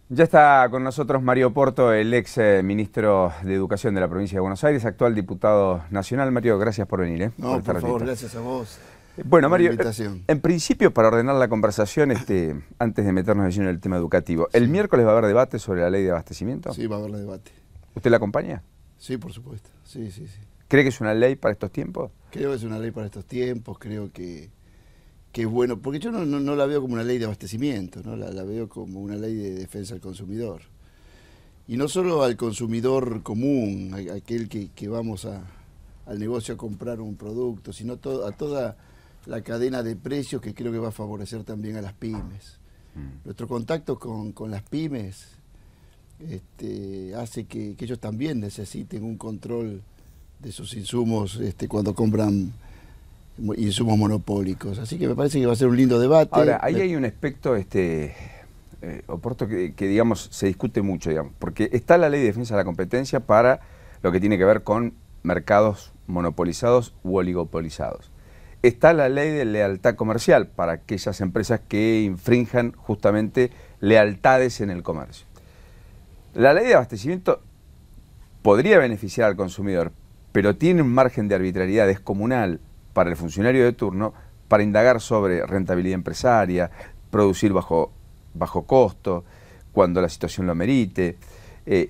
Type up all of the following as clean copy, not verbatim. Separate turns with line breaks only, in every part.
Ya está con nosotros Mario Porto, el ex ministro de Educación de la provincia de Buenos Aires, actual diputado nacional. Mario, gracias por venir, por
No,
esta
por favor,
ratito.
gracias a vos
Bueno,
por la
Mario,
invitación.
en principio, para ordenar la conversación, antes de meternos de lleno en el tema educativo, ¿el
Sí,
miércoles va a haber debate sobre la ley de abastecimiento?
sí, va a haber debate.
¿Usted la acompaña?
Sí, por supuesto. Sí, sí, sí.
¿Cree que es una ley para estos tiempos?
Creo que es una ley para estos tiempos, creo que es bueno, porque yo no la veo como una ley de abastecimiento, ¿no? La veo como una ley de defensa al consumidor. Y no solo al consumidor común, aquel que vamos al negocio a comprar un producto, sino a toda la cadena de precios que creo que va a favorecer también a las pymes. Nuestro contacto con las pymes hace que ellos también necesiten un control de sus insumos cuando compran insumos monopólicos. Así que me parece que va a ser un lindo debate.
Ahora, ahí hay un aspecto, Oporto, que, digamos, se discute mucho, digamos, porque está la ley de defensa de la competencia para lo que tiene que ver con mercados monopolizados u oligopolizados. Está la ley de lealtad comercial para aquellas empresas que infrinjan justamente lealtades en el comercio. La ley de abastecimiento podría beneficiar al consumidor, pero tiene un margen de arbitrariedad descomunal para el funcionario de turno para indagar sobre rentabilidad empresaria, producir bajo costo, cuando la situación lo merite,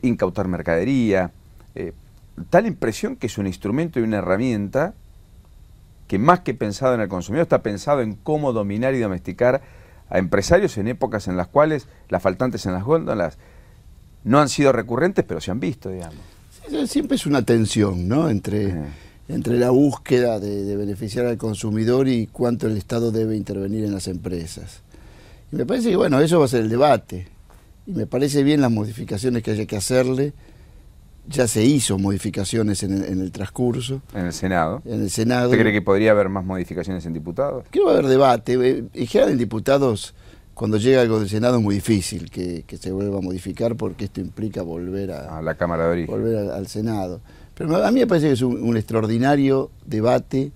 incautar mercadería. Da la impresión que es un instrumento y una herramienta que, más que pensado en el consumidor, está pensado en cómo dominar y domesticar a empresarios en épocas en las cuales las faltantes en las góndolas no han sido recurrentes, pero se han visto, digamos.
Sí, siempre es una tensión, ¿no? Entre la búsqueda de beneficiar al consumidor y cuánto el Estado debe intervenir en las empresas. Y me parece que, bueno, eso va a ser el debate. Y me parece bien las modificaciones que haya que hacerle. Ya se hizo modificaciones en el transcurso.
En el Senado.
En el Senado.
¿Usted cree que podría haber más modificaciones en diputados?
Creo que va a haber debate. En general, en diputados, cuando llega algo del Senado es muy difícil que se vuelva a modificar, porque esto implica volver a
la Cámara de Origen.
Volver al Senado. Pero a mí me parece que es un extraordinario debate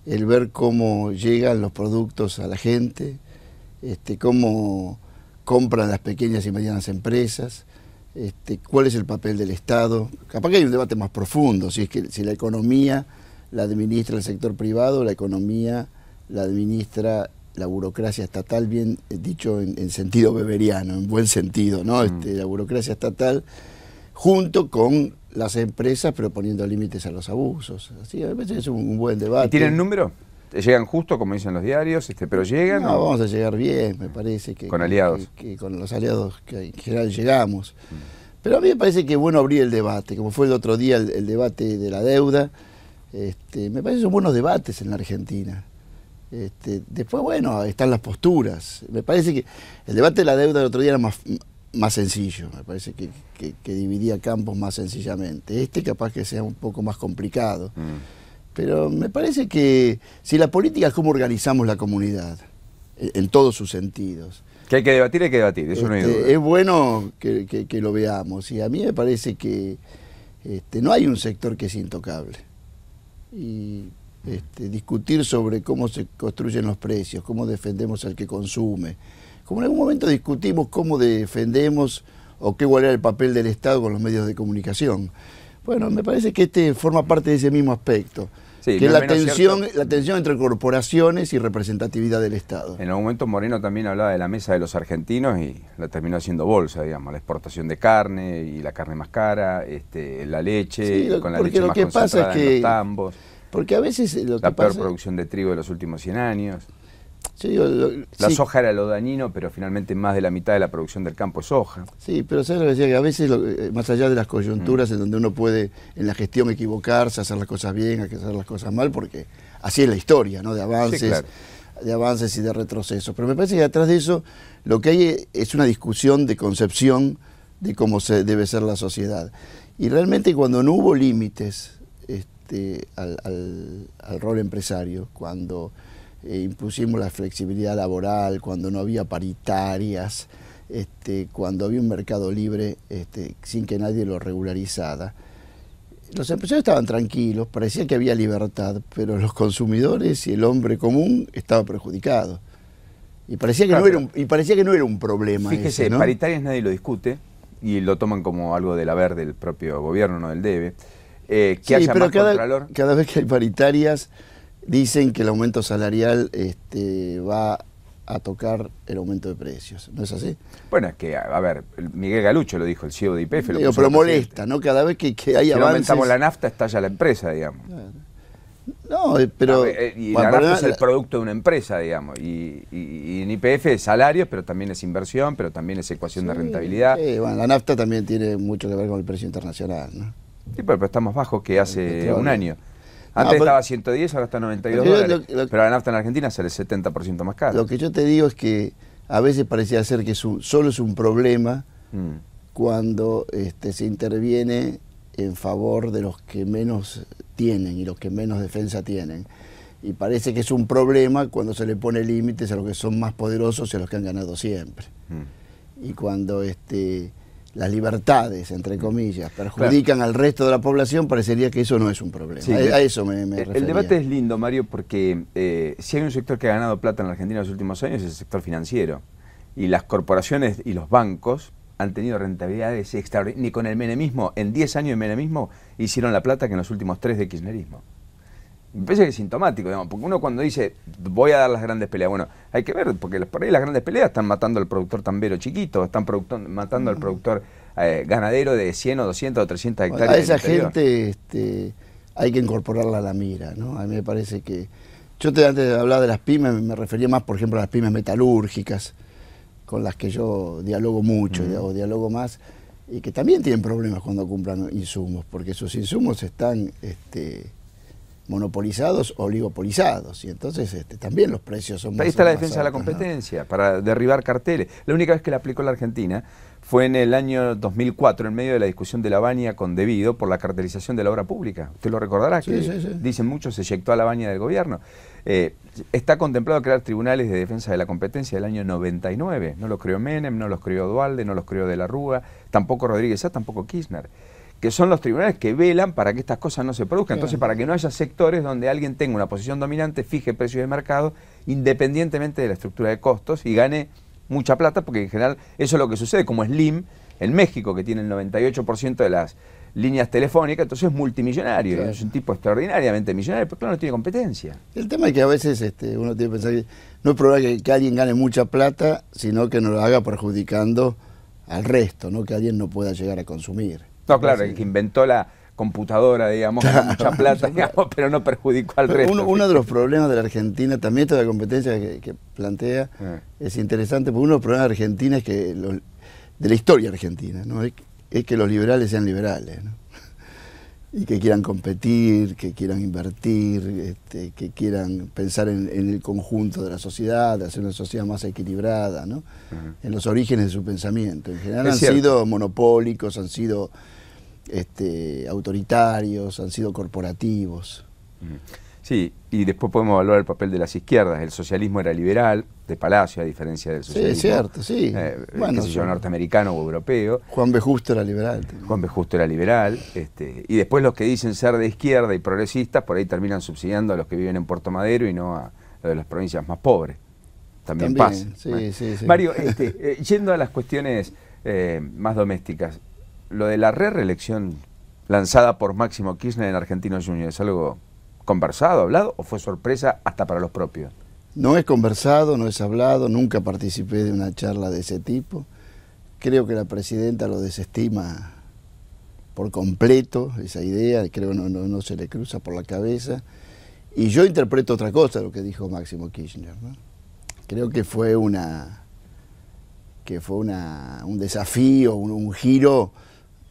el ver cómo llegan los productos a la gente, cómo compran las pequeñas y medianas empresas, cuál es el papel del Estado. Capaz que hay un debate más profundo, si la economía la administra el sector privado, la economía la administra la burocracia estatal, bien dicho en sentido weberiano, en buen sentido, ¿no? La burocracia estatal junto con las empresas, pero poniendo límites a los abusos. Así que a veces es un buen debate.
¿Y tienen número? ¿Llegan justo, como dicen los diarios, pero llegan?
No, vamos a llegar bien, me parece que...
¿Con aliados?
Que con los aliados que en general llegamos. Pero a mí me parece que es bueno abrir el debate, como fue el otro día el debate de la deuda. Me parece que son buenos debates en la Argentina. Después, bueno, están las posturas. Me parece que el debate de la deuda del otro día era más sencillo, me parece que dividía campos más sencillamente. Capaz que sea un poco más complicado. Pero me parece que si la política es cómo organizamos la comunidad, en todos sus sentidos.
Que hay que debatir, eso no hay duda.
Es bueno que lo veamos, y a mí me parece que no hay un sector que es intocable. Y discutir sobre cómo se construyen los precios, cómo defendemos al que consume, como en algún momento discutimos cómo defendemos o cuál era el papel del Estado con los medios de comunicación. Bueno, me parece que forma parte de ese mismo aspecto.
Sí,
que
no
es la tensión entre corporaciones y representatividad del Estado.
En algún momento Moreno también hablaba de la mesa de los argentinos y la terminó haciendo bolsa, digamos, la exportación de carne y la carne más cara, la leche,
Sí,
con la leche más concentrada en los tambos,
porque a veces
la peor producción de trigo de los últimos 100 años. La
sí.
soja era lo dañino, pero finalmente más de la mitad de la producción del campo es soja.
Sí, pero ¿sabes lo que decía? Que a veces, más allá de las coyunturas en donde uno puede en la gestión equivocarse, hacer las cosas bien, hacer las cosas mal, porque así es la historia, ¿no? De avances, sí, claro, de avances y de retrocesos. Pero me parece que detrás de eso lo que hay es una discusión de concepción de cómo debe ser la sociedad. Y realmente cuando no hubo límites al rol empresario, cuando impusimos la flexibilidad laboral, cuando no había paritarias, cuando había un mercado libre sin que nadie lo regularizara, los empresarios estaban tranquilos, parecía que había libertad, pero los consumidores y el hombre común estaba perjudicado. Y parecía que,
claro,
no era un problema.
Fíjese,
ese, ¿no?
paritarias nadie lo discute y lo toman como algo del haber del propio gobierno, no del debe. Que
Sí,
haya
pero
más contralor.
cada vez que hay paritarias dicen que el aumento salarial va a tocar el aumento de precios. ¿No es así?
Bueno, es que, a ver, Miguel Galucho lo dijo, el CEO de YPF.
Digo, pero molesta, ¿no? Cada vez que hay
si
avances...
no aumentamos la nafta, estalla la empresa, digamos.
Claro. No, pero...
Y
bueno,
la nafta es el producto de una empresa, digamos. Y en YPF es salarios, pero también es inversión, pero también es ecuación de rentabilidad.
Sí, bueno, la nafta también tiene mucho que ver con el precio internacional, ¿no?
Sí, pero está más bajo que hace un año.
No,
Antes
pero,
estaba a 110, ahora está a 92 dólares. Pero la nafta en Argentina sale 70% más cara.
Lo que yo te digo es que a veces parecía ser que solo es un problema cuando se interviene en favor de los que menos tienen y los que menos defensa tienen. Y parece que es un problema cuando se le pone límites a los que son más poderosos y a los que han ganado siempre. Y cuando las libertades, entre comillas, perjudican al resto de la población, parecería que eso no es un problema. Sí, a eso me refería.
El debate es lindo, Mario, porque si hay un sector que ha ganado plata en la Argentina en los últimos años es el sector financiero. Y las corporaciones y los bancos han tenido rentabilidades extraordinarias. Ni con el menemismo, en 10 años de menemismo, hicieron la plata que en los últimos 3 de kirchnerismo. Me parece que es sintomático, digamos, porque uno cuando dice voy a dar las grandes peleas, bueno, hay que ver, porque por ahí las grandes peleas están matando al productor tambero chiquito, están matando al productor ganadero de 100 o 200 o 300 hectáreas.
A esa gente hay que incorporarla a la mira, ¿no? A mí me parece que... Yo antes de hablar de las pymes me refería más, por ejemplo, a las pymes metalúrgicas, con las que yo dialogo mucho, o dialogo más, y que también tienen problemas cuando compran insumos, porque sus insumos están monopolizados, oligopolizados, y entonces también los precios son más...
Ahí está la defensa de la competencia, ¿no? Para derribar carteles. La única vez que la aplicó la Argentina fue en el año 2004, en medio de la discusión de la Baña con Debido por la cartelización de la obra pública. Usted lo recordará, que dicen muchos, se eyectó a la Baña del gobierno. Está contemplado crear tribunales de defensa de la competencia del año 99. No los creó Menem, no los creó Duhalde, no los creó De la Rúa, tampoco Rodríguez Sá, tampoco Kirchner, que son los tribunales que velan para que estas cosas no se produzcan. Entonces, para que no haya sectores donde alguien tenga una posición dominante, fije precios de mercado, independientemente de la estructura de costos, y gane mucha plata, porque en general eso es lo que sucede, como Slim en México, que tiene el 98% de las líneas telefónicas, entonces es multimillonario, es un tipo extraordinariamente millonario, pero claro, no tiene competencia.
El tema es que a veces uno tiene que pensar que no es probable que alguien gane mucha plata, sino que no lo haga perjudicando al resto, ¿no? Que alguien no pueda llegar a consumir. No,
claro, el que inventó la computadora, digamos, con mucha plata, digamos, pero no perjudicó al resto.
Uno de los problemas de la Argentina, también toda la competencia que plantea, es interesante, porque uno de los problemas de Argentina es que, de la historia argentina, ¿no? Es que los liberales sean liberales, ¿no? Y que quieran competir, que quieran invertir, que quieran pensar en el conjunto de la sociedad, de hacer una sociedad más equilibrada, ¿no? En los orígenes de su pensamiento. En general han sido monopólicos, han sido autoritarios, han sido corporativos.
Sí, y después podemos evaluar el papel de las izquierdas. El socialismo era liberal, de Palacio, a diferencia del socialismo.
Sí, cierto, sí.
Bueno, qué sé yo, norteamericano o europeo.
Juan B. Justo era liberal.
Juan B. Justo era liberal. Y después los que dicen ser de izquierda y progresistas, por ahí terminan subsidiando a los que viven en Puerto Madero y no a los de las provincias más pobres. También pasa.
Sí, sí.
Mario, yendo a las cuestiones más domésticas, lo de la reelección lanzada por Máximo Kirchner en Argentinos Juniors, ¿es algo conversado, hablado, o fue sorpresa hasta para los propios?
No es conversado, no es hablado, nunca participé de una charla de ese tipo. Creo que la presidenta lo desestima por completo, esa idea, creo que no se le cruza por la cabeza. Y yo interpreto otra cosa de lo que dijo Máximo Kirchner, ¿no? Creo que fue un desafío, un giro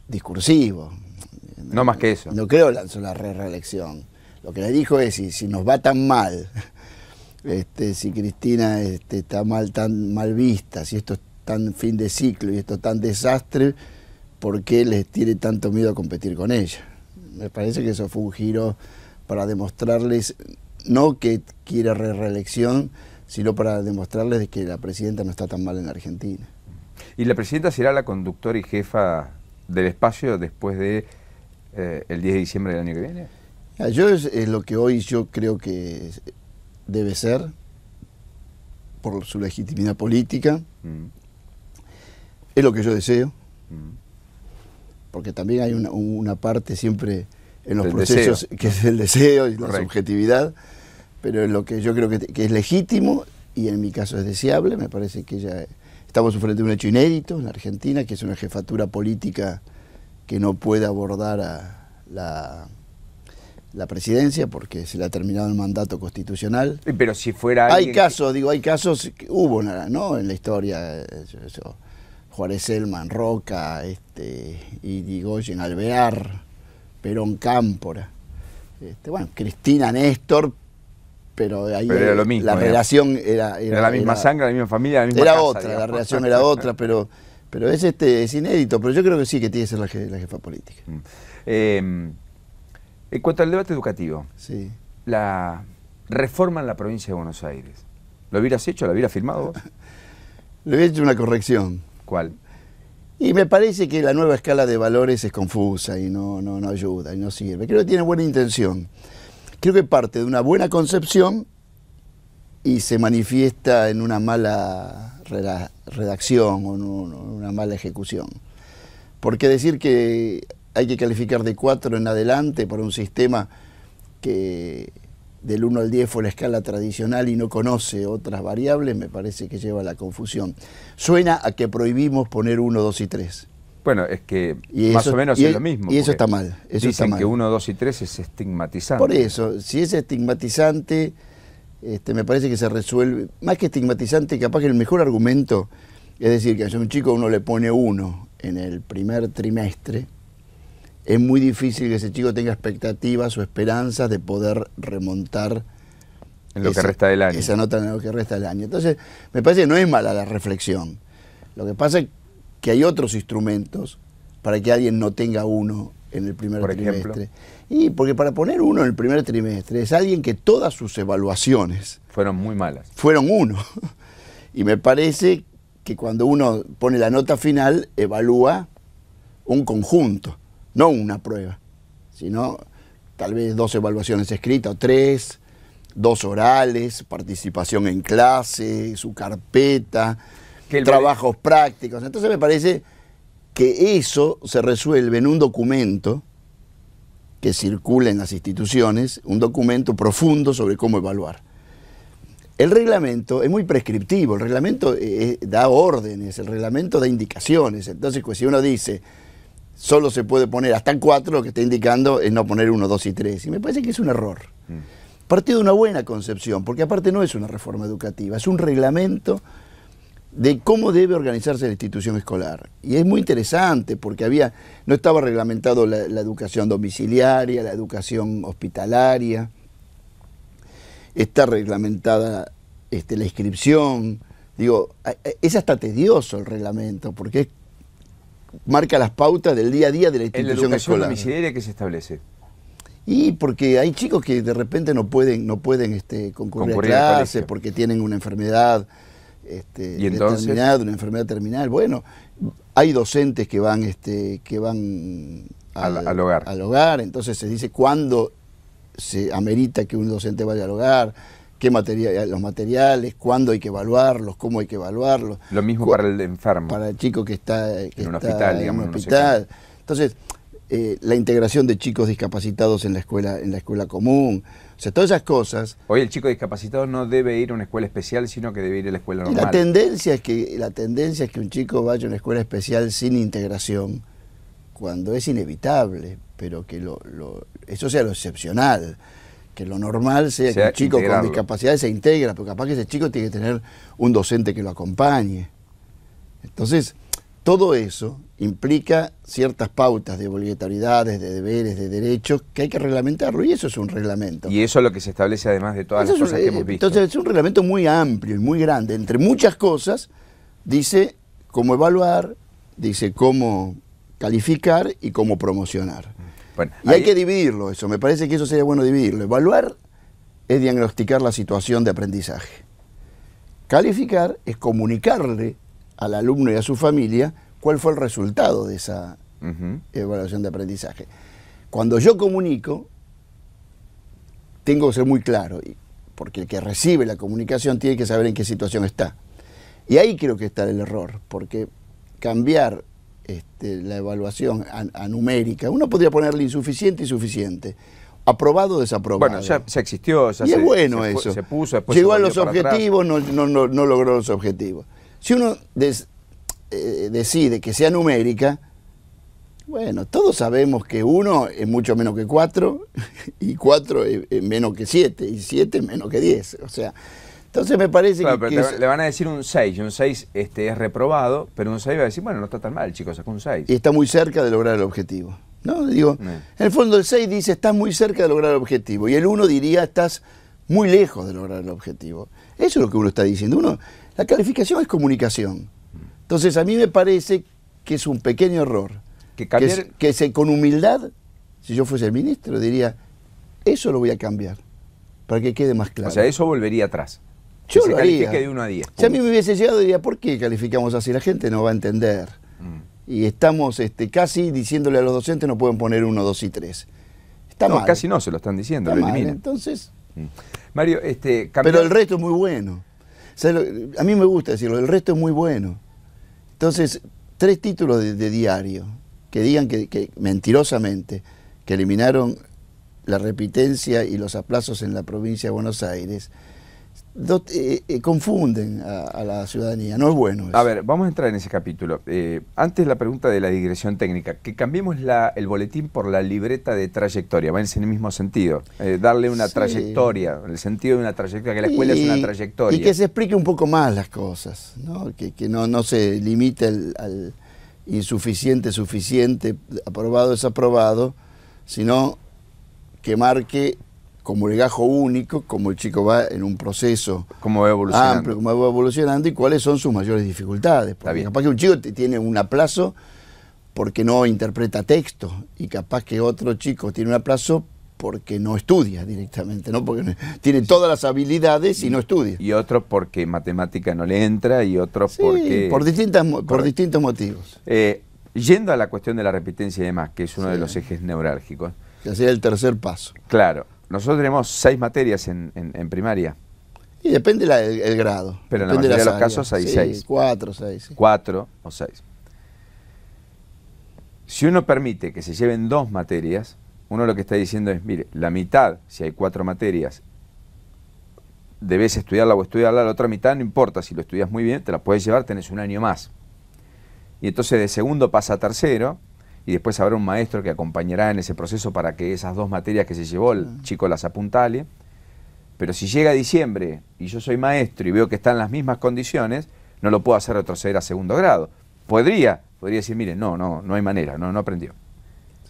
discursivo.
No más que eso.
No creo que lanzó la reelección. Lo que le dijo es, si nos va tan mal, si Cristina está tan mal vista, si esto es tan fin de ciclo y esto es tan desastre, ¿por qué les tiene tanto miedo a competir con ella? Me parece que eso fue un giro para demostrarles, no que quiere reelección, sino para demostrarles de que la presidenta no está tan mal en la Argentina.
¿Y la presidenta será la conductora y jefa del espacio después de el 10 de diciembre del año que viene?
Yo es lo que hoy yo creo que debe ser, por su legitimidad política.
Mm.
Es lo que yo deseo.
Mm.
Porque también hay una parte siempre en los
El
procesos
deseo.
que es el deseo y la
Correcto.
subjetividad, pero es lo que yo creo que es legítimo y en mi caso es deseable. Me parece que ya estamos frente a un hecho inédito en la Argentina, que es una jefatura política que no puede abordar a la presidencia porque se le ha terminado el mandato constitucional.
Pero si fuera
Hay
alguien
casos que hubo, ¿no? En la historia, eso, Juárez Selman, Roca, Irigoyen, Alvear, Perón Cámpora, bueno, Cristina Néstor, pero ahí
Pero era lo mismo,
la relación
era la misma sangre, la misma familia, la misma
era
casa,
otra,
digamos.
la relación era otra, pero es inédito, pero yo creo que sí que tiene que ser la jefa política.
En cuanto al debate educativo,
Sí.
la reforma en la provincia de Buenos Aires, ¿lo hubieras hecho? ¿Lo hubieras firmado vos?
Le he hecho una corrección.
¿Cuál?
Y me parece que la nueva escala de valores es confusa y no ayuda y no sirve. Creo que tiene buena intención. Creo que parte de una buena concepción y se manifiesta en una mala redacción o en una mala ejecución. Porque decir que hay que calificar de 4 en adelante para un sistema que del 1 al 10 fue la escala tradicional y no conoce otras variables, me parece que lleva a la confusión. Suena a que prohibimos poner 1, 2 y 3.
Bueno, es que
Y
más
eso-
o menos
y-
es lo mismo.
y eso
porque
está mal, eso
dicen
está mal.
que 1, 2 y 3 es estigmatizante.
Por eso, si es estigmatizante, me parece que se resuelve, más que estigmatizante, capaz que el mejor argumento es decir que a un chico uno le pone 1 en el primer trimestre, es muy difícil que ese chico tenga expectativas o esperanzas de poder remontar
En lo que resta del año.
esa nota en lo que resta del año. Entonces, me parece que no es mala la reflexión. Lo que pasa es que hay otros instrumentos para que alguien no tenga 1 en el primer
Por
trimestre.
ejemplo.
Y porque para poner 1 en el primer trimestre es alguien que todas sus evaluaciones
Fueron muy malas.
fueron 1. Y me parece que cuando uno pone la nota final, evalúa un conjunto, no una prueba, sino tal vez 2 evaluaciones escritas, o 3, 2 orales, participación en clase, su carpeta,
Que el
trabajos prácticos. Entonces me parece que eso se resuelve en un documento que circula en las instituciones, un documento profundo sobre cómo evaluar. El reglamento es muy prescriptivo, el reglamento da órdenes, el reglamento da indicaciones. Entonces, pues, si uno dice solo se puede poner hasta 4, lo que está indicando es no poner 1, 2 y 3. Y me parece que es un error. Partido de una buena concepción, porque aparte no es una reforma educativa, es un reglamento de cómo debe organizarse la institución escolar. Y es muy interesante porque no estaba reglamentado la educación domiciliaria, la educación hospitalaria, está reglamentada la inscripción. Digo, es hasta tedioso el reglamento porque marca las pautas del día a día de la
¿En la
institución
educación
escolar.
domiciliaria qué se establece?
Y porque hay chicos que de repente no pueden concurrir a
Concurrir al
clases
colegio.
porque tienen una enfermedad
¿Y entonces?
determinada, una enfermedad terminal. Bueno, hay docentes que van
Al hogar.
al hogar, entonces se dice cuándo se amerita que un docente vaya al hogar, qué los materiales, cuándo hay que evaluarlos, cómo hay que evaluarlos.
Lo mismo para el enfermo.
Para el chico que está
En un hospital, digamos,
en un
no sé
hospital. Entonces, la integración de chicos discapacitados en la escuela común, o sea, todas esas cosas.
Hoy el chico discapacitado no debe ir a una escuela especial, sino que debe ir a la escuela
Y
normal.
la tendencia es que un chico vaya a una escuela especial sin integración, cuando es inevitable, pero que eso sea lo excepcional, que lo normal sea que un chico con
integrarlo.
discapacidad se integra, pero capaz que ese chico tiene que tener un docente que lo acompañe. Entonces, todo eso implica ciertas pautas de obligatoriedades, de deberes, de derechos, que hay que reglamentarlo, y eso es un reglamento.
Y eso es lo que se establece además de todas las
Eso es
cosas que hemos visto.
Entonces es un reglamento muy amplio y muy grande. Entre muchas cosas, dice cómo evaluar, dice cómo calificar y cómo promocionar.
Bueno,
Y hay que dividirlo eso, me parece que eso sería bueno dividirlo. Evaluar es diagnosticar la situación de aprendizaje. Calificar es comunicarle al alumno y a su familia cuál fue el resultado de esa
Ujú.
evaluación de aprendizaje. Cuando yo comunico, tengo que ser muy claro. porque el que recibe la comunicación tiene que saber en qué situación está. Y ahí creo que está el error, porque cambiar la evaluación a numérica, uno podría ponerle insuficiente y suficiente, aprobado o desaprobado.
Bueno, ya existió, ya
y es bueno eso.
Se puso, después
llegó
se
a los
volvió para
objetivos, no logró los objetivos. Si uno decide que sea numérica, bueno, todos sabemos que 1 es mucho menos que 4, y 4 es menos que 7, y 7 es menos que 10. O sea, entonces me parece
claro,
que...
Pero le van a decir un 6, y un 6 es reprobado, pero un 6 va a decir, bueno, no está tan mal, el chico sacó un 6.
Y está muy cerca de lograr el objetivo. ¿No? Digo, en el fondo el 6 dice, estás muy cerca de lograr el objetivo, y el 1 diría, estás muy lejos de lograr el objetivo. Eso es lo que uno está diciendo. La calificación es comunicación. Entonces a mí me parece que es un pequeño error. Con humildad, si yo fuese el ministro, diría, eso lo voy a cambiar, para que quede más claro.
O sea, eso volvería atrás.
Yo
que
lo
se
haría.
califique de 1 a 10.
Si a mí me hubiese llegado, diría, ¿por qué calificamos así? La gente no va a entender. Y estamos casi diciéndole a los docentes no pueden poner 1, 2 y 3. Está mal.
Casi no, se lo están diciendo,
Está
lo eliminan.
mal, entonces...
Mario,
Pero el resto es muy bueno. O sea, a mí me gusta decirlo, el resto es muy bueno. Entonces, 3 títulos de diario que digan que mentirosamente que eliminaron la repitencia y los aplazos en la provincia de Buenos Aires, confunden a la ciudadanía. No es bueno eso.
A ver, vamos a entrar en ese capítulo. Antes la pregunta de la digresión técnica, que cambiemos el boletín por la libreta de trayectoria, va en el mismo sentido, darle una trayectoria, en el sentido de una trayectoria, que la escuela es una trayectoria.
Y que se explique un poco más las cosas, ¿no? Que no se limite al insuficiente, suficiente, aprobado, desaprobado, sino que marque como legajo único, como el chico va en un proceso
cómo va evolucionando,
amplio, cómo va evolucionando y cuáles son sus mayores dificultades. Porque capaz que un chico tiene un aplazo porque no interpreta texto, y capaz que otro chico tiene un aplazo porque no estudia directamente, ¿no? Porque tiene todas las habilidades y no estudia.
Y otro porque matemática no le entra, y otro porque...
por distintos motivos.
Yendo a la cuestión de la repitencia y demás, que es uno de los ejes neurálgicos.
Que sería el tercer paso.
Claro. Nosotros tenemos 6 materias en primaria.
Y depende el grado.
Pero en la mayoría de los casos hay 6.
4, 6.
4 o 6. Si uno permite que se lleven 2 materias, uno lo que está diciendo es, mire, la mitad, si hay 4 materias, debes estudiarla o estudiarla, la otra mitad no importa, si lo estudias muy bien, te la puedes llevar, tenés un año más. Y entonces de segundo pasa a tercero, y después habrá un maestro que acompañará en ese proceso para que esas 2 materias que se llevó el chico las apuntale. Pero si llega diciembre y yo soy maestro y veo que están en las mismas condiciones, no lo puedo hacer retroceder a segundo grado. Podría decir, mire, no hay manera, no aprendió.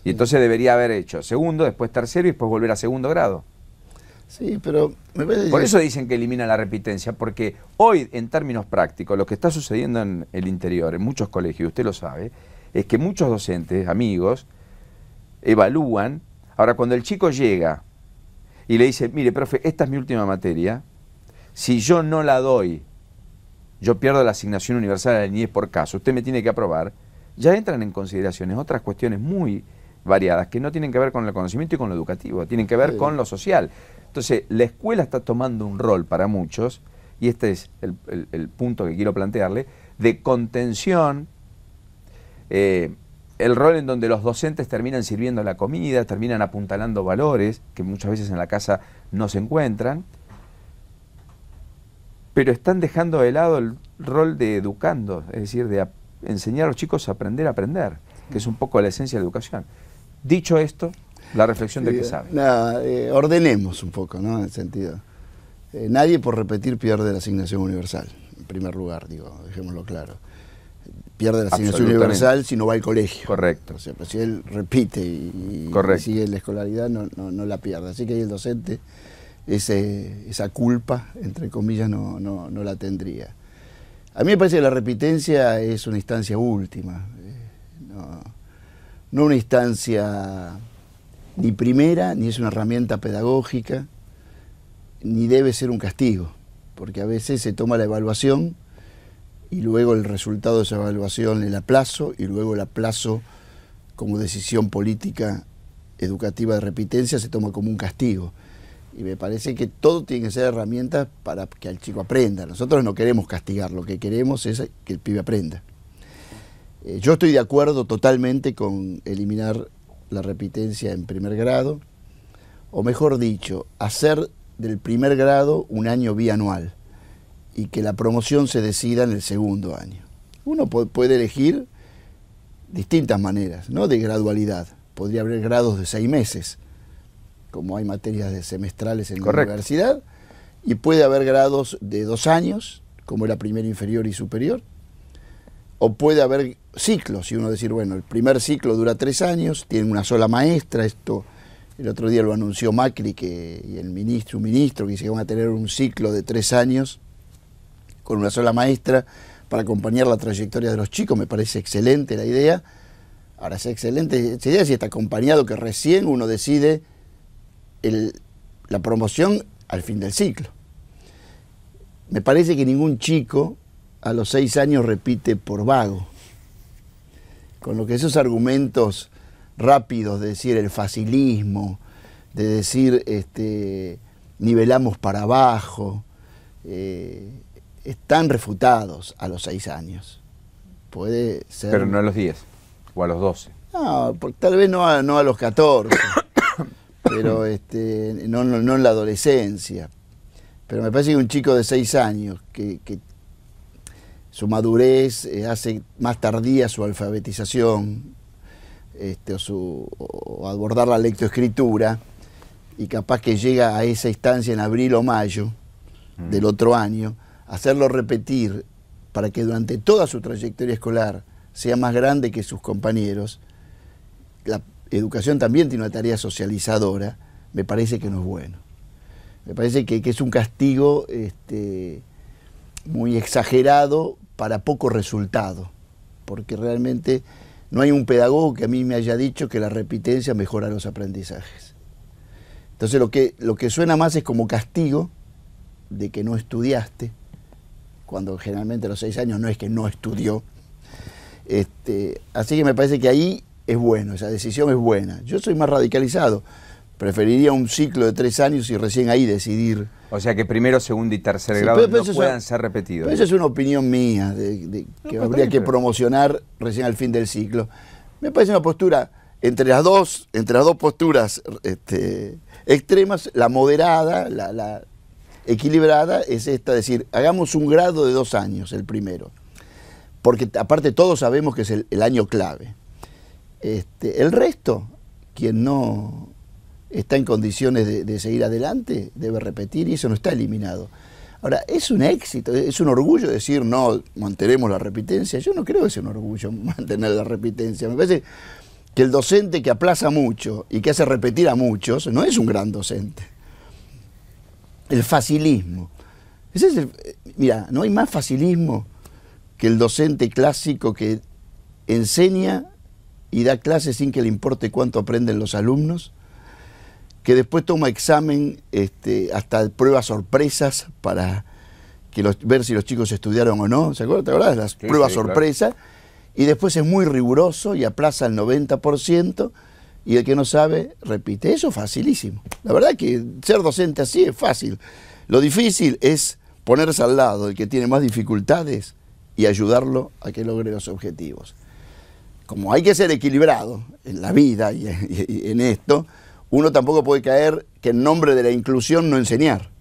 Y entonces debería haber hecho segundo, después tercero y después volver a segundo grado.
Sí, pero me parece...
Por eso dicen que elimina la repitencia, porque hoy, en términos prácticos, lo que está sucediendo en el interior, en muchos colegios, usted lo sabe, es que muchos docentes, amigos, evalúan. Ahora, cuando el chico llega y le dice, mire, profe, esta es mi última materia, si yo no la doy, yo pierdo la asignación universal a la niñez por caso, usted me tiene que aprobar, ya entran en consideraciones otras cuestiones muy variadas que no tienen que ver con el conocimiento y con lo educativo, tienen que ver con lo social. Entonces, la escuela está tomando un rol para muchos, y este es el punto que quiero plantearle, de contención, el rol en donde los docentes terminan sirviendo la comida, terminan apuntalando valores que muchas veces en la casa no se encuentran, pero están dejando de lado el rol de educando, es decir, de enseñar a los chicos a aprender, que es un poco la esencia de la educación. Dicho esto, la reflexión del que sabe.
Ordenemos un poco, ¿no? En el sentido. Nadie por repetir pierde la asignación universal, en primer lugar, dejémoslo claro. Pierde la asignación universal si no va al colegio.
Correcto.
O sea, pero si él repite y sigue la escolaridad, no la pierde. Así que ahí el docente esa culpa, entre comillas, no la tendría. A mí me parece que la repitencia es una instancia última, no una instancia ni primera, ni es una herramienta pedagógica, ni debe ser un castigo, porque a veces se toma la evaluación y luego el resultado de esa evaluación el aplazo, y luego el aplazo como decisión política educativa de repitencia se toma como un castigo. Y me parece que todo tiene que ser herramientas para que el chico aprenda. Nosotros no queremos castigar, lo que queremos es que el pibe aprenda. Yo estoy de acuerdo totalmente con eliminar la repitencia en primer grado, o mejor dicho, hacer del primer grado un año bianual y que la promoción se decida en el segundo año. Uno puede elegir distintas maneras, ¿no?, de gradualidad. Podría haber grados de 6 meses, como hay materias de semestrales en la universidad, y puede haber grados de 2 años, como era primero, inferior y superior, o puede haber ciclos, y uno decir, bueno, el primer ciclo dura 3 años, tiene una sola maestra. Esto el otro día lo anunció Macri y el ministro, un ministro, que dice que van a tener un ciclo de 3 años con una sola maestra para acompañar la trayectoria de los chicos. Me parece excelente la idea. Ahora, es excelente esa idea si está acompañado, que recién uno decide la promoción al fin del ciclo. Me parece que ningún chico a los 6 años repite por vago. Con lo que esos argumentos rápidos de decir el facilismo, de decir nivelamos para abajo, están refutados a los 6 años. Puede ser...
Pero no a los 10 o a los 12.
No, tal vez no a los 14, pero no en la adolescencia. Pero me parece que un chico de 6 años que su madurez hace más tardía su alfabetización, o abordar la lectoescritura, y capaz que llega a esa instancia en abril o mayo del otro año, hacerlo repetir para que durante toda su trayectoria escolar sea más grande que sus compañeros. La educación también tiene una tarea socializadora, me parece que no es bueno. Me parece que es un castigo muy exagerado para poco resultado, porque realmente no hay un pedagogo que a mí me haya dicho que la repitencia mejora los aprendizajes. Entonces lo que suena más es como castigo de que no estudiaste, cuando generalmente a los 6 años no es que no estudió. Así que me parece que ahí es bueno, esa decisión es buena. Yo soy más radicalizado, preferiría un ciclo de 3 años y recién ahí decidir.
O sea que primero, segundo y tercer grado no puedan ser repetidos.
Esa es una opinión mía, que habría que promocionar recién al fin del ciclo. Me parece una postura, entre las dos posturas extremas, la moderada, la equilibrada es esta, decir, hagamos un grado de 2 años, el primero. Porque aparte todos sabemos que es el año clave. El resto, quien no está en condiciones de seguir adelante, debe repetir, y eso no está eliminado. Ahora, es un éxito, es un orgullo decir, no, mantenemos la repitencia. Yo no creo que sea un orgullo mantener la repitencia. Me parece que el docente que aplaza mucho y que hace repetir a muchos, no es un gran docente. El facilismo. Mira, no hay más facilismo que el docente clásico que enseña y da clases sin que le importe cuánto aprenden los alumnos, que después toma examen, hasta pruebas sorpresas para ver si los chicos estudiaron o no. ¿Se acuerdan? ¿Te acordás? Las pruebas sorpresas. Claro. Y después es muy riguroso y aplaza el 90%, y el que no sabe repite. Eso es facilísimo. La verdad que ser docente así es fácil. Lo difícil es ponerse al lado del que tiene más dificultades y ayudarlo a que logre los objetivos. Como hay que ser equilibrado en la vida y en esto, uno tampoco puede caer que en nombre de la inclusión no enseñar.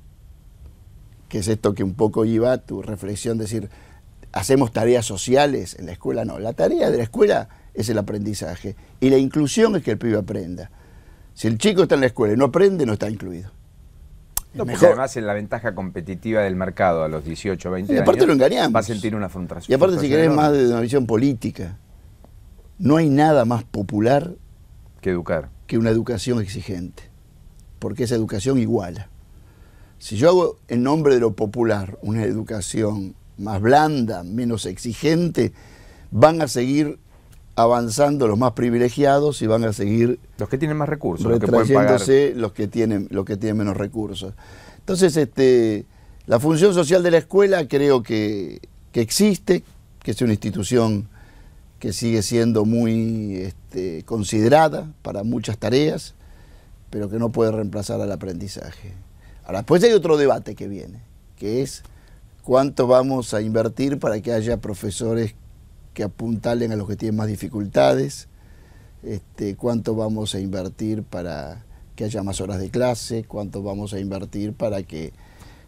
Que es esto que un poco iba a tu reflexión, decir, ¿hacemos tareas sociales en la escuela? No, la tarea de la escuela es el aprendizaje. Y la inclusión es que el pibe aprenda. Si el chico está en la escuela y no aprende, no está incluido.
No, porque además en la ventaja competitiva del mercado a los 18, 20 años,
y aparte lo engañamos.
Va a sentir una frustración.
Y aparte, si querés más de una visión política, no hay nada más popular
que educar,
que una educación exigente, porque esa educación iguala. Si yo hago en nombre de lo popular una educación más blanda, menos exigente, van a seguir avanzando los más privilegiados y van a seguir
los que tienen más recursos,
retrayéndose los que tienen menos recursos. Entonces, la función social de la escuela creo que existe, que es una institución que sigue siendo muy considerada para muchas tareas, pero que no puede reemplazar al aprendizaje. Ahora, después hay otro debate que viene, que es cuánto vamos a invertir para que haya profesores que apuntalen a los que tienen más dificultades, cuánto vamos a invertir para que haya más horas de clase, cuánto vamos a invertir para que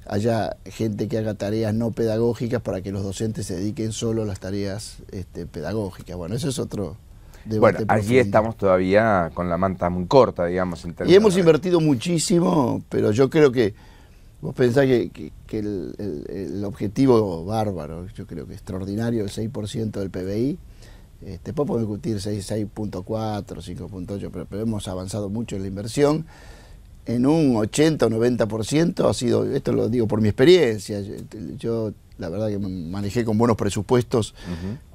haya gente que haga tareas no pedagógicas para que los docentes se dediquen solo a las tareas pedagógicas. Bueno, eso es otro debate.
Bueno, allí estamos todavía con la manta muy corta, digamos.
Y hemos invertido muchísimo, pero yo creo que vos pensás que el objetivo bárbaro, yo creo que extraordinario, el 6% del PBI, después podemos discutir 6.4, 5.8, pero hemos avanzado mucho en la inversión. En un 80 o 90% ha sido, esto lo digo por mi experiencia, yo la verdad que me manejé con buenos presupuestos,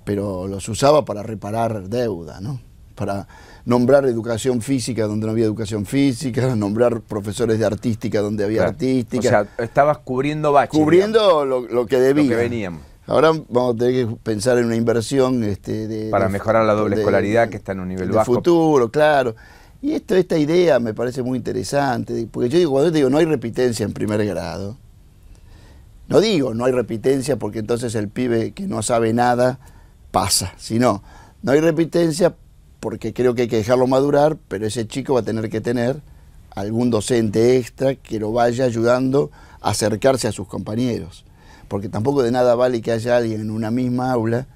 pero los usaba para reparar deuda, ¿no? Para nombrar educación física donde no había educación física, nombrar profesores de artística donde había artística.
O sea, estabas cubriendo baches.
Cubriendo lo que debía.
Lo que veníamos.
Ahora vamos a tener que pensar en una inversión
para mejorar la doble escolaridad que está en un nivel bajo.
De futuro, claro. Y esta idea me parece muy interesante, porque yo digo, cuando yo digo no hay repitencia en primer grado, no digo no hay repitencia porque entonces el pibe que no sabe nada pasa, sino no hay repitencia porque creo que hay que dejarlo madurar, pero ese chico va a tener que tener algún docente extra que lo vaya ayudando a acercarse a sus compañeros, porque tampoco de nada vale que haya alguien en una misma aula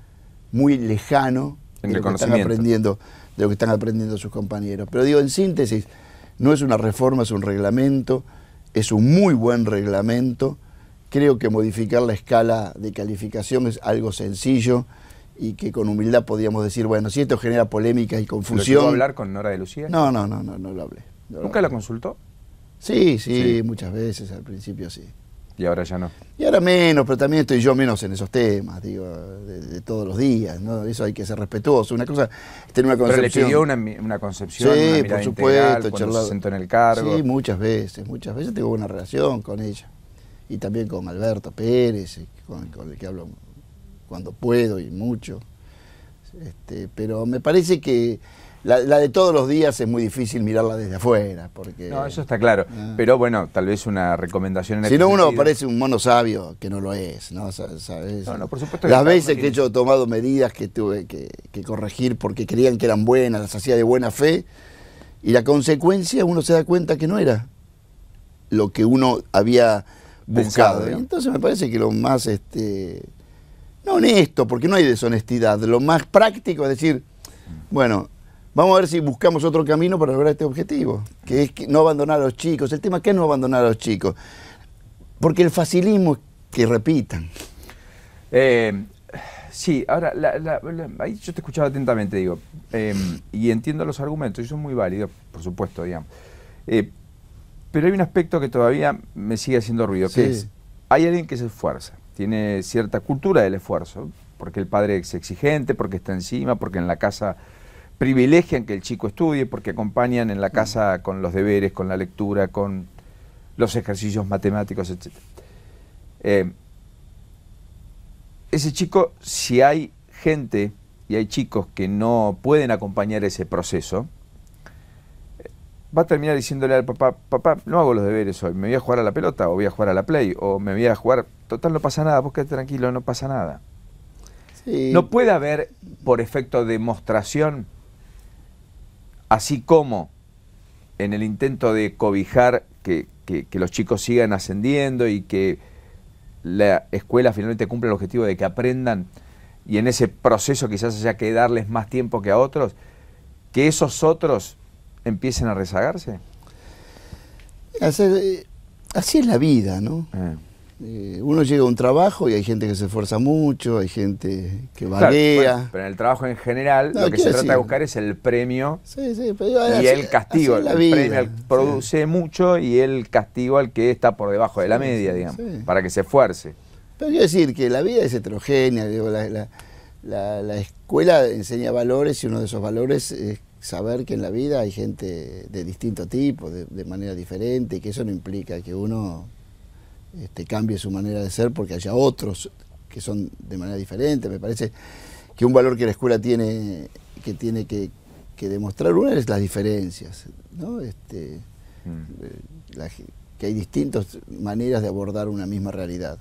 muy lejano de lo que están aprendiendo, de lo que están aprendiendo sus compañeros. Pero digo, en síntesis, no es una reforma, es un reglamento, es un muy buen reglamento. Creo que modificar la escala de calificación es algo sencillo y que con humildad podríamos decir, bueno, si esto genera polémica y confusión...
¿Lo llegó a hablar con Nora de Lucía?
No lo hablé.
¿Nunca la consultó?
Sí, muchas veces, al principio sí.
Y ahora ya no.
Y ahora menos, pero también estoy yo menos en esos temas, digo, de todos los días, ¿no? Eso hay que ser respetuoso. Una cosa es tener una concepción.
Pero le pidió una concepción,
sí,
una mirada
por supuesto,
integral, cuando se sentó en el cargo.
Sí, muchas veces tengo buena relación con ella. Y también con Alberto Pérez, con el que hablo cuando puedo y mucho. Pero me parece que la de todos los días es muy difícil mirarla desde afuera, porque...
No, eso está claro, pero bueno, tal vez una recomendación en
si no, uno parece un mono sabio, que no lo es, ¿no? ¿Sabes?
No, por supuesto.
Las veces que yo he tomado medidas que tuve que corregir porque creían que eran buenas, las hacía de buena fe, y la consecuencia uno se da cuenta que no era lo que uno había buscado. Entonces me parece que lo más, no honesto, porque no hay deshonestidad, lo más práctico es decir, bueno, vamos a ver si buscamos otro camino para lograr este objetivo, que es no abandonar a los chicos. El tema, ¿qué es no abandonar a los chicos? Porque el facilismo es que repitan.
Sí, ahora, ahí yo te escuchaba atentamente, digo, y entiendo los argumentos, y son muy válidos, por supuesto, digamos. Pero hay un aspecto que todavía me sigue haciendo ruido, que es, hay alguien que se esfuerza, tiene cierta cultura del esfuerzo, porque el padre es exigente, porque está encima, porque en la casa privilegian que el chico estudie, porque acompañan en la casa con los deberes, con la lectura, con los ejercicios matemáticos, etc. Ese chico, si hay gente y hay chicos que no pueden acompañar ese proceso, va a terminar diciéndole al papá, papá, no hago los deberes hoy, me voy a jugar a la pelota, o voy a jugar a la play, o me voy a jugar, total no pasa nada, vos quedate tranquilo, no pasa nada. Sí. No puede haber, por efecto de demostración, así como en el intento de cobijar que los chicos sigan ascendiendo y que la escuela finalmente cumpla el objetivo de que aprendan, y en ese proceso quizás haya que darles más tiempo que a otros, que esos otros empiecen a rezagarse.
Así es la vida, ¿no? Uno llega a un trabajo y hay gente que se esfuerza mucho, hay gente que vaguea.
Claro, bueno, pero en el trabajo en general lo que se trata de buscar es el premio y el castigo. El premio produce mucho y el castigo al que está por debajo de la media, digamos, para que se esfuerce.
Pero quiero decir que la vida es heterogénea, digo, la escuela enseña valores y uno de esos valores es saber que en la vida hay gente de distinto tipo, de manera diferente, y que eso no implica que uno cambie su manera de ser porque haya otros que son de manera diferente. Me parece que un valor que la escuela tiene que demostrar, una es las diferencias, ¿no? que hay distintas maneras de abordar una misma realidad.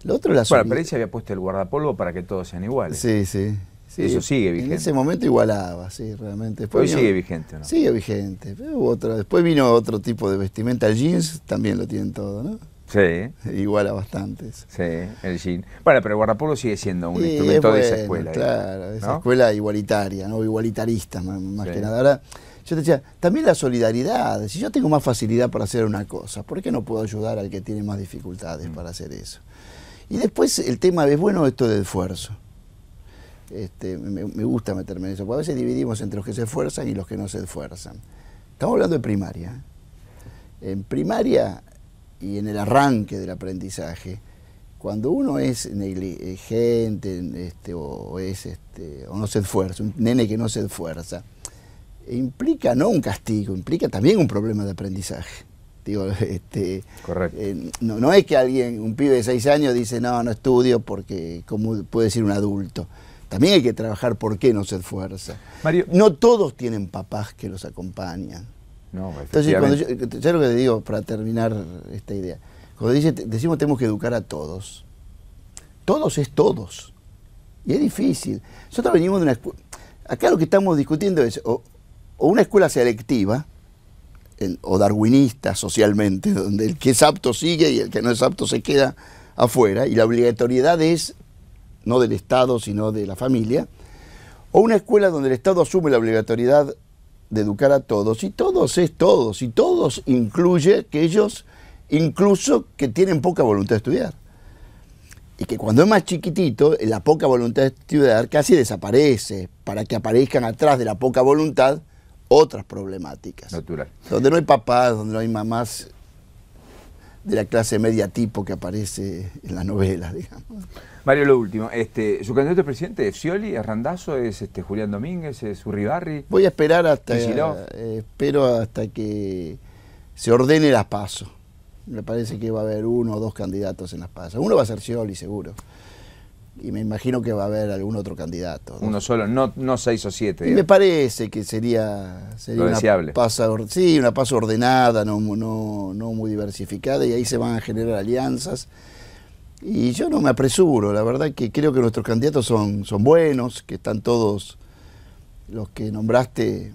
Lo otro es la
Bueno, pero ahí se había puesto el guardapolvo para que todos sean iguales.
Sí, sí. Sí,
eso sigue vigente.
En ese momento igualaba, sí, realmente. Después
hoy sigue vigente, ¿no?
Sigue vigente. Pero después vino otro tipo de vestimenta, el jeans también lo tienen todo, ¿no?
Sí.
Iguala bastante eso.
Sí, el jean. Bueno, pero el guardapolvo sigue siendo un instrumento de esa escuela.
Claro, de esa
¿no?
escuela igualitaria, ¿no? Igualitarista más que nada. Ahora, yo te decía, también la solidaridad. Si yo tengo más facilidad para hacer una cosa, ¿por qué no puedo ayudar al que tiene más dificultades para hacer eso? Y después el tema es, bueno, esto del esfuerzo. Me gusta meterme en eso, porque a veces dividimos entre los que se esfuerzan y los que no se esfuerzan. Estamos hablando de primaria. En primaria y en el arranque del aprendizaje, cuando uno es negligente o no se esfuerza, un nene que no se esfuerza, implica no un castigo, implica también un problema de aprendizaje. Digo,
correcto.
No es que un pibe de 6 años dice, no estudio porque, como puede decir un adulto. También hay que trabajar por qué no se esfuerza.
Mario,
no todos tienen papás que los acompañan.
No,
entonces, cuando yo lo que te digo, para terminar esta idea, cuando decimos tenemos que educar a todos, todos es todos. Y es difícil. Nosotros venimos de una escuela. Acá lo que estamos discutiendo es o una escuela selectiva, o darwinista socialmente, donde el que es apto sigue y el que no es apto se queda afuera, y la obligatoriedad es no del Estado, sino de la familia, o una escuela donde el Estado asume la obligatoriedad de educar a todos, y todos es todos, y todos incluye aquellos incluso que tienen poca voluntad de estudiar. Y que cuando es más chiquitito, la poca voluntad de estudiar casi desaparece, para que aparezcan atrás de la poca voluntad otras problemáticas.
Natural.
Donde no hay papás, donde no hay mamás de la clase media tipo que aparece en las novelas, digamos.
Mario, lo último, ¿su candidato a presidente es Scioli, es Randazzo, es Julián Domínguez, es Urribarri?
Voy a esperar hasta que se ordene las PASO. Me parece que va a haber 1 o 2 candidatos en las PASO. Uno va a ser Scioli, seguro. Y me imagino que va a haber algún otro candidato.
Uno solo, no 6 o 7.
Y me parece que sería una PASO ordenada, no muy diversificada, y ahí se van a generar alianzas. Y yo no me apresuro, la verdad que creo que nuestros candidatos son buenos, que están todos los que nombraste,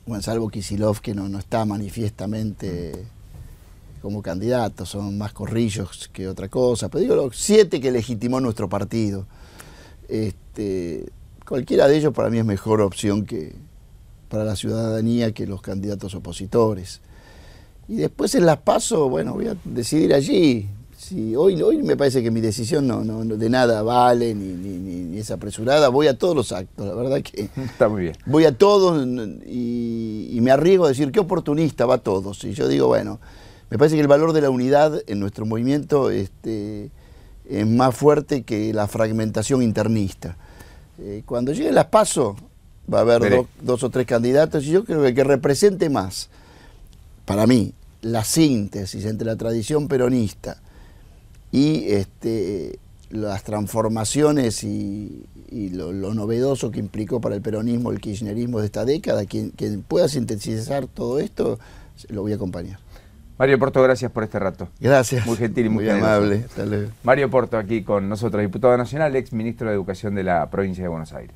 bueno, salvo Kicillof, que no está manifiestamente como candidato, son más corrillos que otra cosa, pero digo los 7 que legitimó nuestro partido. Cualquiera de ellos para mí es mejor opción para la ciudadanía que los candidatos opositores. Y después en las PASO, bueno, voy a decidir allí. Si hoy me parece que mi decisión no de nada vale, ni es apresurada. Voy a todos los actos, la verdad que...
Está muy bien.
Voy a todos y me arriesgo a decir, qué oportunista, va a todos. Y yo digo, bueno, me parece que el valor de la unidad en nuestro movimiento es más fuerte que la fragmentación internista. Cuando lleguen las PASO, va a haber 2 o 3 candidatos, y yo creo que el que represente más, para mí, la síntesis entre la tradición peronista y las transformaciones y lo novedoso que implicó para el peronismo, el kirchnerismo de esta década, quien pueda sintetizar todo esto, lo voy a acompañar.
Mario Porto, gracias por este rato.
Gracias.
Muy gentil y muy
amable. Hasta luego.
Mario Porto aquí con nosotros, diputado nacional, ex ministro de Educación de la provincia de Buenos Aires.